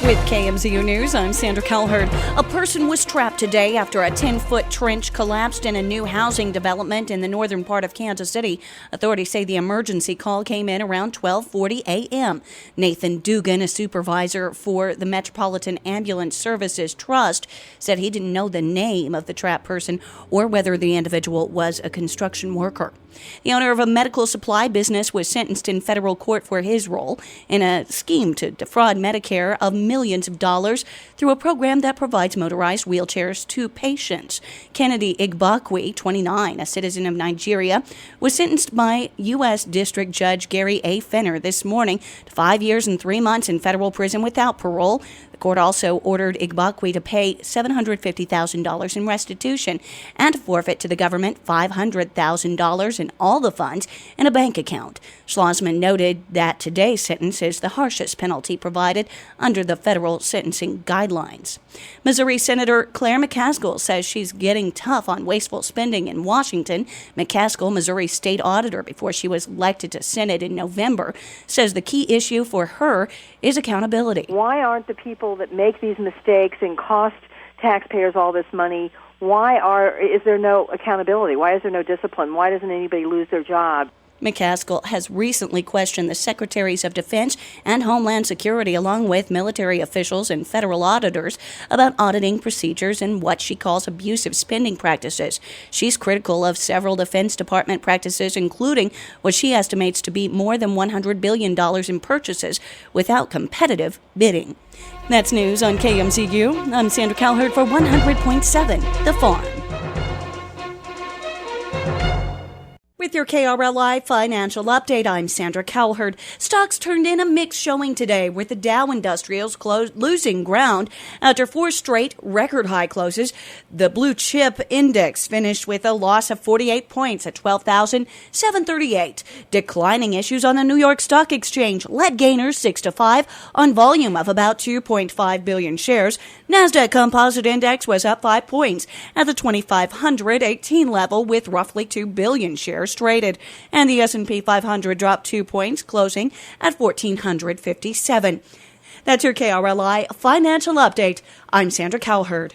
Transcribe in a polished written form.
With KMZU News, I'm Sandra. A person was trapped today after a 10-foot trench collapsed in a new housing development in the northern part of Kansas City. Authorities say the emergency call came in around 12:40 a.m. Nathan Dugan, a supervisor for the Metropolitan Ambulance Services Trust, said he didn't know the name of the trapped person or whether the individual was a construction worker. The owner of a medical supply business was sentenced in federal court for his role in a scheme to defraud Medicare of millions of dollars through a program that provides motorized wheelchairs to patients. Kennedy Igbokwe, 29, a citizen of Nigeria, was sentenced by U.S. District Judge Gary A. Fenner this morning to 5 years and 3 months in federal prison without parole. The court also ordered Igbokwe to pay $750,000 in restitution and to forfeit to the government $500,000 in all the funds in a bank account. Schlossman noted that today's sentence is the harshest penalty provided under the federal sentencing guidelines. Missouri Senator Claire McCaskill says she's getting tough on wasteful spending in Washington. McCaskill, Missouri state auditor before she was elected to Senate in November, says the key issue for her is accountability. Why aren't the people that make these mistakes and cost taxpayers all this money, is there no accountability? Why is there no discipline? Why doesn't anybody lose their job? McCaskill has recently questioned the Secretaries of Defense and Homeland Security, along with military officials and federal auditors, about auditing procedures and what she calls abusive spending practices. She's critical of several Defense Department practices, including what she estimates to be more than $100 billion in purchases without competitive bidding. That's news on KMZU. I'm Sandra Calherd for 100.7 The Farm. With your KRLI Financial Update, I'm Sandra Calherd. Stocks turned in a mixed showing today, with the Dow Industrials losing ground after 4 straight record-high closes. The Blue Chip Index finished with a loss of 48 points at 12,738. Declining issues on the New York Stock Exchange led gainers 6-5 on volume of about 2.5 billion shares. Nasdaq Composite Index was up 5 points at the 2,518 level, with roughly 2 billion shares traded, and the S&P 500 dropped 2 points, closing at 1,457. That's your KRLI Financial Update. I'm Sandra Calherd.